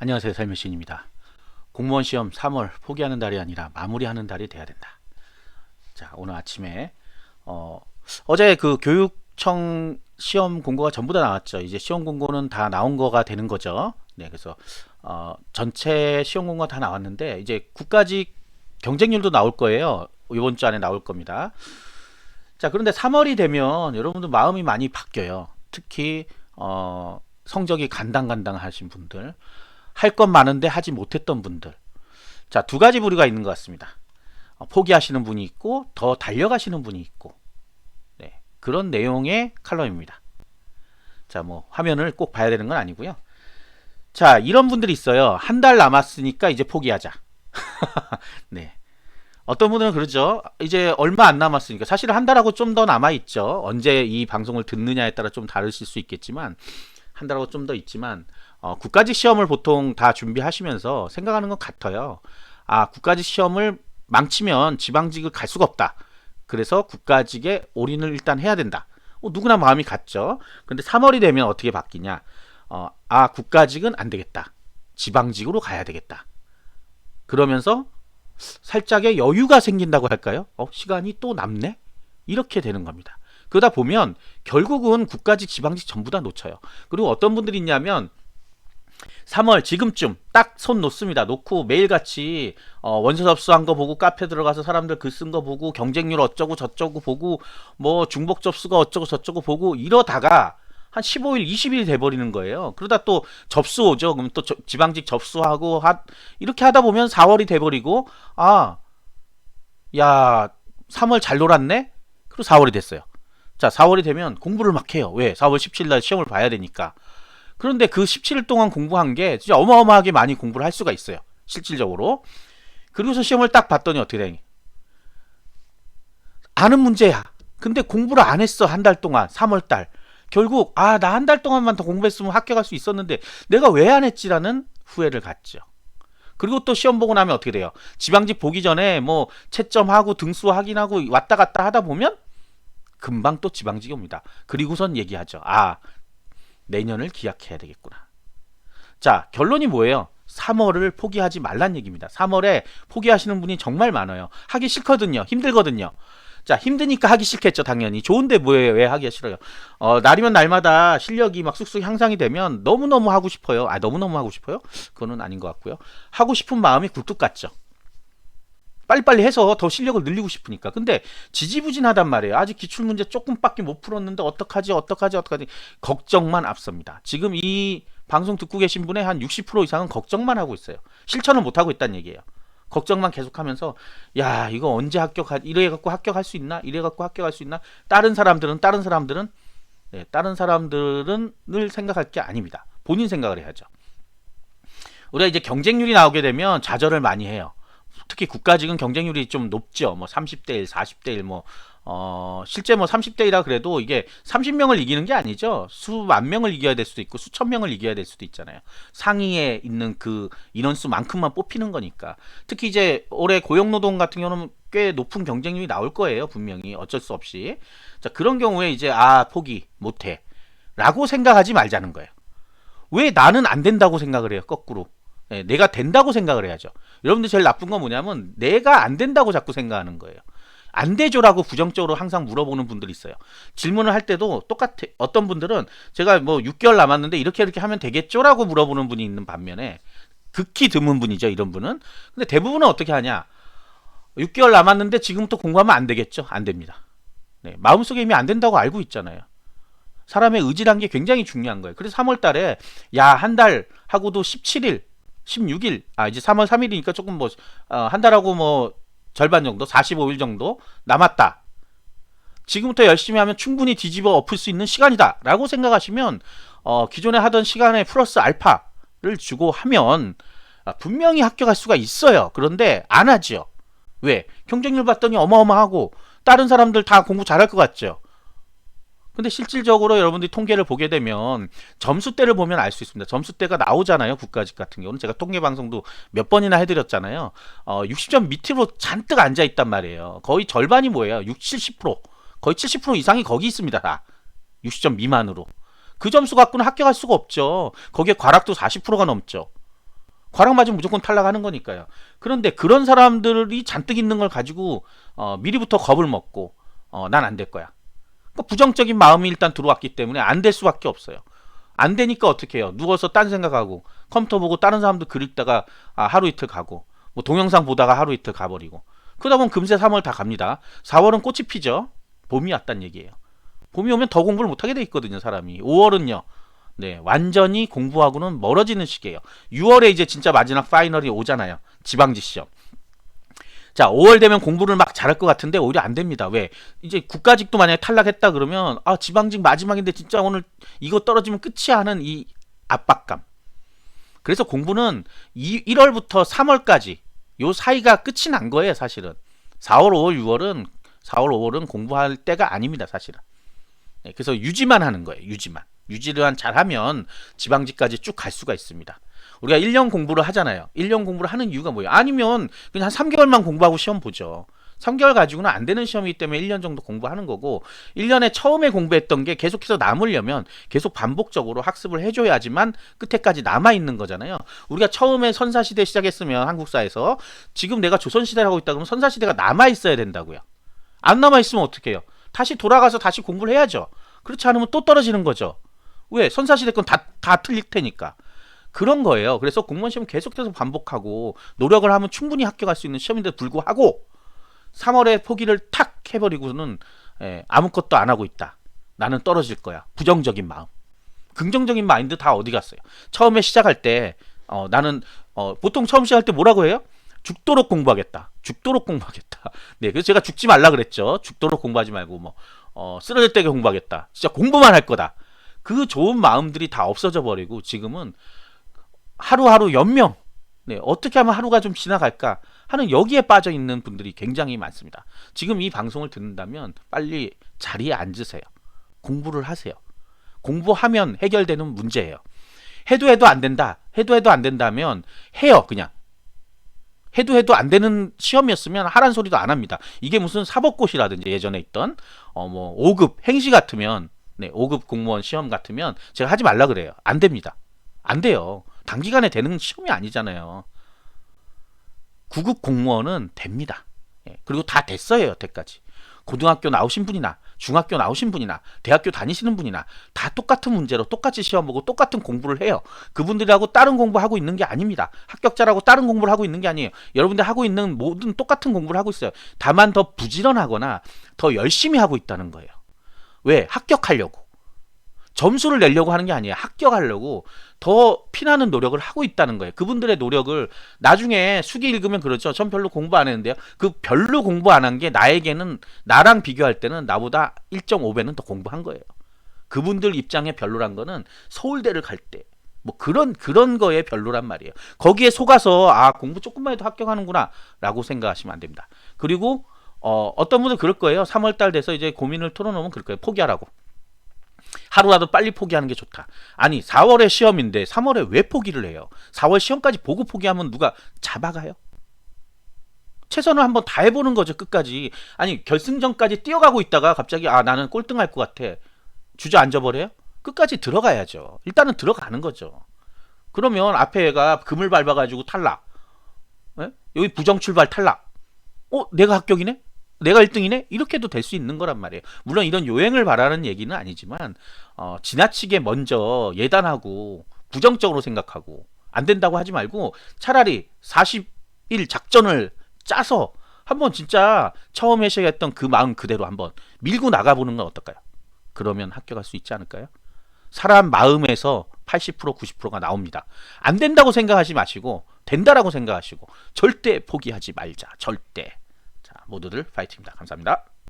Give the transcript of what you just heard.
안녕하세요, 살면시인입니다. 공무원 시험 3월 포기하는 달이 아니라 마무리하는 달이 돼야 된다. 자, 오늘 아침에 어제 그 교육청 시험 공고가 전부 다 나왔죠. 이제 시험 공고는 다 나온 거가 되는 거죠. 네, 그래서 전체 시험 공고가 다 나왔는데 이제 국가직 경쟁률도 나올 거예요. 이번 주 안에 나올 겁니다. 자, 그런데 3월이 되면 여러분들 마음이 많이 바뀌어요. 특히 성적이 간당간당 하신 분들, 할 건 많은데 하지 못했던 분들. 자, 두 가지 부류가 있는 것 같습니다. 포기하시는 분이 있고 더 달려가시는 분이 있고, 네, 그런 내용의 칼럼입니다. 자, 뭐 화면을 꼭 봐야 되는 건 아니고요. 자, 이런 분들이 있어요. 한 달 남았으니까 이제 포기하자. 네. 어떤 분들은 그러죠. 이제 얼마 안 남았으니까. 사실 한 달하고 좀 더 남아 있죠. 언제 이 방송을 듣느냐에 따라 좀 다르실 수 있겠지만 한 달하고 좀 더 있지만 국가직 시험을 보통 다 준비하시면서 생각하는 건 같아요. 아, 국가직 시험을 망치면 지방직을 갈 수가 없다. 그래서 국가직에 올인을 일단 해야 된다. 누구나 마음이 같죠. 근데 3월이 되면 어떻게 바뀌냐? 아, 국가직은 안 되겠다. 지방직으로 가야 되겠다. 그러면서 살짝의 여유가 생긴다고 할까요? 시간이 또 남네? 이렇게 되는 겁니다. 그러다 보면 결국은 국가직, 지방직 전부 다 놓쳐요. 그리고 어떤 분들이 있냐면 3월 지금쯤 딱 손 놓습니다. 놓고 매일같이 원서 접수한 거 보고 카페 들어가서 사람들 글 쓴 거 보고 경쟁률 어쩌고 저쩌고 보고 뭐 중복 접수가 어쩌고 저쩌고 보고 이러다가 한 15일, 20일이 돼버리는 거예요. 그러다 또 접수 오죠. 그럼 또 지방직 접수하고 이렇게 하다 보면 4월이 돼버리고 아, 야, 3월 잘 놀았네? 그리고 4월이 됐어요. 자, 4월이 되면 공부를 막 해요. 왜? 4월 17일 날 시험을 봐야 되니까. 그런데 그 17일 동안 공부한 게 진짜 어마어마하게 많이 공부를 할 수가 있어요. 실질적으로. 그리고서 시험을 딱 봤더니 어떻게 되니? 아는 문제야. 근데 공부를 안 했어. 한 달 동안. 3월 달. 결국 나 한 달 동안만 더 공부했으면 합격할 수 있었는데 내가 왜 안 했지라는 후회를 갖죠. 그리고 또 시험 보고 나면 어떻게 돼요? 지방직 보기 전에 뭐 채점하고 등수 확인하고 왔다 갔다 하다 보면 금방 또 지방직이 옵니다. 그리고선 얘기하죠. 아, 내년을 기약해야 되겠구나. 자, 결론이 뭐예요? 3월을 포기하지 말란 얘기입니다. 3월에 포기하시는 분이 정말 많아요. 하기 싫거든요. 힘들거든요. 자, 힘드니까 하기 싫겠죠, 당연히. 좋은데 뭐예요? 왜 하기가 싫어요? 날이면 날마다 실력이 막 쑥쑥 향상이 되면 너무너무 하고 싶어요. 너무너무 하고 싶어요? 그거는 아닌 것 같고요. 하고 싶은 마음이 굴뚝 같죠. 빨리빨리 해서 더 실력을 늘리고 싶으니까. 근데 지지부진하단 말이에요. 아직 기출문제 조금밖에 못 풀었는데 어떡하지? 걱정만 앞섭니다. 지금 이 방송 듣고 계신 분의 한 60% 이상은 걱정만 하고 있어요. 실천을 못 하고 있다는 얘기예요. 걱정만 계속하면서 야, 이거 언제 이래 갖고 합격할 수 있나? 이래 갖고 합격할 수 있나? 다른 사람들은 다른 사람들은을 생각할 게 아닙니다. 본인 생각을 해야죠. 우리가 이제 경쟁률이 나오게 되면 좌절을 많이 해요. 특히 국가직은 경쟁률이 좀 높죠. 뭐 30대 1, 40대 1, 실제 뭐 30대 1이라 그래도 이게 30명을 이기는 게 아니죠. 수만 명을 이겨야 될 수도 있고 수천 명을 이겨야 될 수도 있잖아요. 상위에 있는 그 인원수만큼만 뽑히는 거니까. 특히 이제 올해 고용노동 같은 경우는 꽤 높은 경쟁률이 나올 거예요. 분명히 어쩔 수 없이. 자, 그런 경우에 이제 포기 못해 라고 생각하지 말자는 거예요. 왜 나는 안 된다고 생각을 해요? 거꾸로. 네, 내가 된다고 생각을 해야죠. 여러분들 제일 나쁜 건 뭐냐면 내가 안 된다고 자꾸 생각하는 거예요. 안 되죠라고 부정적으로 항상 물어보는 분들이 있어요. 질문을 할 때도 똑같아. 어떤 분들은 제가 뭐 6개월 남았는데 이렇게 하면 되겠죠라고 물어보는 분이 있는 반면에 극히 드문 분이죠, 이런 분은. 근데 대부분은 어떻게 하냐? 6개월 남았는데 지금부터 공부하면 안 되겠죠? 안 됩니다. 네, 마음속에 이미 안 된다고 알고 있잖아요. 사람의 의지란 게 굉장히 중요한 거예요. 그래서 3월 달에 한 달 하고도 17일 16일, 이제 3월 3일이니까 조금 한 달하고 절반 정도, 45일 정도 남았다. 지금부터 열심히 하면 충분히 뒤집어 엎을 수 있는 시간이다. 라고 생각하시면, 기존에 하던 시간에 플러스 알파를 주고 하면, 분명히 합격할 수가 있어요. 그런데 안 하죠. 왜? 경쟁률 봤더니 어마어마하고, 다른 사람들 다 공부 잘할 것 같죠. 근데 실질적으로 여러분들이 통계를 보게 되면 점수대를 보면 알 수 있습니다. 점수대가 나오잖아요. 국가직 같은 경우는 제가 통계 방송도 몇 번이나 해드렸잖아요. 60점 밑으로 잔뜩 앉아 있단 말이에요. 거의 절반이 뭐예요? 60, 70%, 거의 70% 이상이 거기 있습니다. 다 60점 미만으로. 그 점수 갖고는 합격할 수가 없죠. 거기에 과락도 40%가 넘죠. 과락 맞으면 무조건 탈락하는 거니까요. 그런데 그런 사람들이 잔뜩 있는 걸 가지고 미리부터 겁을 먹고 난 안 될 거야. 그러니까 부정적인 마음이 일단 들어왔기 때문에 안 될 수밖에 없어요. 안 되니까 어떻게 해요? 누워서 딴 생각하고 컴퓨터 보고 다른 사람도 글 읽다가 하루 이틀 가고 뭐 동영상 보다가 하루 이틀 가버리고 그러다 보면 금세 3월 다 갑니다. 4월은 꽃이 피죠. 봄이 왔단 얘기예요. 봄이 오면 더 공부를 못하게 돼 있거든요, 사람이. 5월은요. 네, 완전히 공부하고는 멀어지는 시기예요. 6월에 이제 진짜 마지막 파이널이 오잖아요. 지방지 시험. 자, 5월 되면 공부를 막 잘할 것 같은데 오히려 안 됩니다. 왜? 이제 국가직도 만약에 탈락했다 그러면 지방직 마지막인데 진짜 오늘 이거 떨어지면 끝이야 하는 이 압박감. 그래서 공부는 1월부터 3월까지 요 사이가 끝이 난 거예요, 사실은. 4월, 5월, 6월은 공부할 때가 아닙니다, 사실은. 네, 그래서 유지만 하는 거예요, 유지만. 유지를 잘하면 지방직까지 쭉 갈 수가 있습니다. 우리가 1년 공부를 하잖아요. 1년 공부를 하는 이유가 뭐예요? 아니면 그냥 한 3개월만 공부하고 시험 보죠. 3개월 가지고는 안 되는 시험이기 때문에 1년 정도 공부하는 거고 1년에 처음에 공부했던 게 계속해서 남으려면 계속 반복적으로 학습을 해줘야지만 끝에까지 남아있는 거잖아요. 우리가 처음에 선사시대 시작했으면 한국사에서 지금 내가 조선시대를 하고 있다 그러면 선사시대가 남아있어야 된다고요. 안 남아있으면 어떻게 해요? 다시 돌아가서 다시 공부를 해야죠. 그렇지 않으면 또 떨어지는 거죠. 왜? 선사시대 건 다 틀릴 테니까. 그런 거예요. 그래서 공무원 시험 계속해서 반복하고 노력을 하면 충분히 합격할 수 있는 시험인데도 불구하고 3월에 포기를 탁 해버리고는 아무것도 안 하고 있다. 나는 떨어질 거야. 부정적인 마음. 긍정적인 마인드 다 어디 갔어요? 처음에 시작할 때 나는 보통 처음 시작할 때 뭐라고 해요? 죽도록 공부하겠다. 죽도록 공부하겠다. 네, 그래서 제가 죽지 말라 그랬죠. 죽도록 공부하지 말고 쓰러질 때게 공부하겠다. 진짜 공부만 할 거다. 그 좋은 마음들이 다 없어져 버리고 지금은 하루하루 연명. 네, 어떻게 하면 하루가 좀 지나갈까 하는 여기에 빠져 있는 분들이 굉장히 많습니다. 지금 이 방송을 듣는다면 빨리 자리에 앉으세요. 공부를 하세요. 공부하면 해결되는 문제예요. 해도 안 된다. 해도 안 된다면 해요, 그냥. 해도 안 되는 시험이었으면 하란 소리도 안 합니다. 이게 무슨 사법고시라든지 예전에 있던 5급 행시 같으면 5급 공무원 시험 같으면 제가 하지 말라 그래요. 안 됩니다. 안 돼요. 단기간에 되는 시험이 아니잖아요. 9급 공무원은 됩니다. 그리고 다 됐어요, 여태까지. 고등학교 나오신 분이나 중학교 나오신 분이나 대학교 다니시는 분이나 다 똑같은 문제로 똑같이 시험 보고 똑같은 공부를 해요. 그분들하고 다른 공부하고 있는 게 아닙니다. 합격자라고 다른 공부를 하고 있는 게 아니에요. 여러분들 하고 있는 모든 똑같은 공부를 하고 있어요. 다만 더 부지런하거나 더 열심히 하고 있다는 거예요. 왜? 합격하려고. 점수를 내려고 하는 게 아니에요. 합격하려고 더 피나는 노력을 하고 있다는 거예요. 그분들의 노력을 나중에 수기 읽으면 그렇죠. 전 별로 공부 안 했는데요. 그 별로 공부 안 한 게 나에게는 나랑 비교할 때는 나보다 1.5배는 더 공부한 거예요. 그분들 입장에 별로란 거는 서울대를 갈 때 그런 거에 별로란 말이에요. 거기에 속아서 공부 조금만 해도 합격하는구나 라고 생각하시면 안 됩니다. 그리고 어떤 분들 그럴 거예요. 3월달 돼서 이제 고민을 털어놓으면 그럴 거예요. 포기하라고. 하루라도 빨리 포기하는 게 좋다. 아니 4월에 시험인데 3월에 왜 포기를 해요? 4월 시험까지 보고 포기하면 누가 잡아가요? 최선을 한번 다 해보는 거죠. 끝까지. 아니 결승전까지 뛰어가고 있다가 갑자기 나는 꼴등할 것 같아. 주저앉아버려요? 끝까지 들어가야죠. 일단은 들어가는 거죠. 그러면 앞에 애가 금을 밟아가지고 탈락. 여기 부정출발 탈락. 내가 합격이네? 내가 1등이네? 이렇게도 될 수 있는 거란 말이에요. 물론 이런 요행을 바라는 얘기는 아니지만 지나치게 먼저 예단하고 부정적으로 생각하고 안 된다고 하지 말고 차라리 40일 작전을 짜서 한번 진짜 처음에 시작했던 그 마음 그대로 한번 밀고 나가보는 건 어떨까요? 그러면 합격할 수 있지 않을까요? 사람 마음에서 80% 90%가 나옵니다. 안 된다고 생각하지 마시고 된다라고 생각하시고 절대 포기하지 말자. 절대. 모두들 파이팅입니다. 감사합니다.